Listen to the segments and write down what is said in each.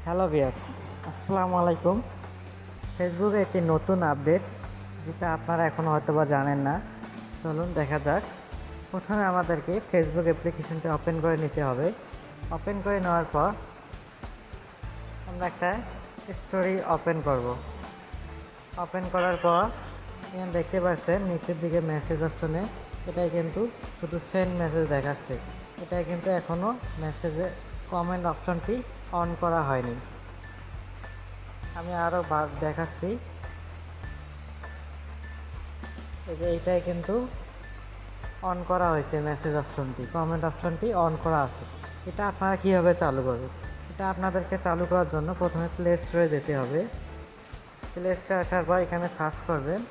Hello viewers, আসসালামু আলাইকুম। ফেসবুকে একটি নতুন আপডেট, যেটা আপনারা এখনও হয়তোবা জানেন না। চলুন দেখা যাক। প্রথমে আমাদেরকে ফেসবুক অ্যাপ্লিকেশনটি ওপেন করে নিতে হবে। ওপেন করে নেওয়ার পর আমরা একটা স্টোরি ওপেন করব। ওপেন করার পর এখানে দেখতে পাচ্ছেন নিচের দিকে মেসেজ অপশনে এটাই কিন্তু শুধু সেন্ড মেসেজ দেখাচ্ছে। এটাই কিন্তু এখনও মেসেজে কমেন্ট অপশনটি অন করা হয়নি। আমি আরও দেখাচ্ছি। এইটাই কিন্তু অন করা হয়েছে, মেসেজ অপশনটি, কমেন্ট অপশনটি অন করা আছে। এটা আপনারা কীভাবে চালু করবেন? এটা আপনাদেরকে চালু করার জন্য প্রথমে প্লে স্টোরে যেতে হবে। প্লে স্টোরে আসার পর এখানে সার্চ করবেন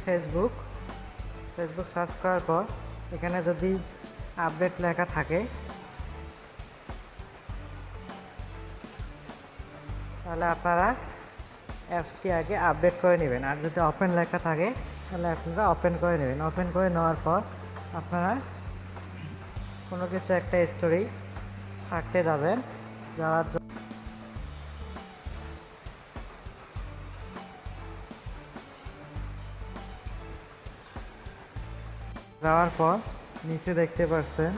ফেসবুক। সার্চ করার পর এখানে যদি আপডেট লেখা থাকে তাহলে আপনারা অ্যাপসটি আগে আপডেট করে নেবেন, আর যদি ওপেন লেখা থাকে তাহলে আপনারা ওপেন করে নেবেন। ওপেন করে নেওয়ার পর আপনারা কোনো কিছু একটা স্টোরি ছাড়তে যাবেন। যাওয়ার পর নিচে দেখতে পাচ্ছেন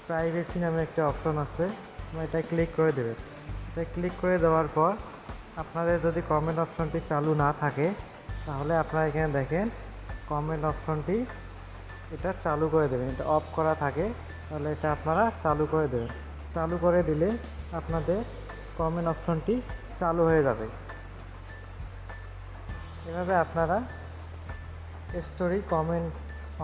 প্রাইভেসি নামে একটা অপশন আছে, এটা ক্লিক করে দেবেন। এটা ক্লিক করে দেওয়ার পর আপনাদের যদি কমেন্ট অপশনটি চালু না থাকে তাহলে আপনারা এখানে দেখেন কমেন্ট অপশনটি এটা চালু করে দেবেন। এটা অফ করা থাকে তাহলে এটা আপনারা চালু করে দেবেন। চালু করে দিলে আপনাদের কমেন্ট অপশনটি চালু হয়ে যাবে। এভাবে আপনারা স্টোরি কমেন্ট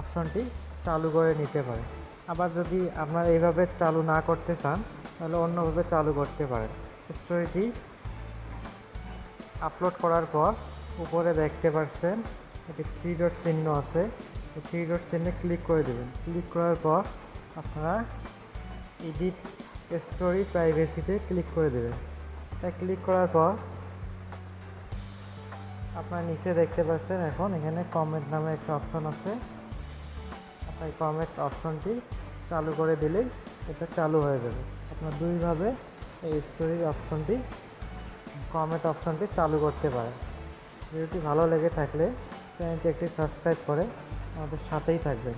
অপশনটি চালু করে নিতে পারেন। আবার যদি আপনারা এইভাবে চালু না করতে চান তাহলে অন্যভাবে চালু করতে পারেন। স্টোরিটি আপলোড করার পর উপরে দেখতে পাচ্ছেন একটি 3 ডট চিহ্ন আছে, এই 3 ডট চিহ্নে ক্লিক করে দেবেন। ক্লিক করার পর আপনারা এডিট স্টোরি প্রাইভেসিতে ক্লিক করে দেবেন। এটা ক্লিক করার পর আপনার নিচে দেখতে পাচ্ছেন এখন এখানে কমেন্ট নামে একটা অপশন আছে। আপনার কমেন্ট অপশনটি চালু করে দিলেই এটা চালু হয়ে যাবে। আপনার দুইভাবে এই স্টোরির অপশনটি, কমেন্ট অপশনটি চালু করতে পারেন। ভিডিওটি ভালো লেগে থাকলে চ্যানেলটি একটি সাবস্ক্রাইব করে আমাদের সাথেই থাকবেন।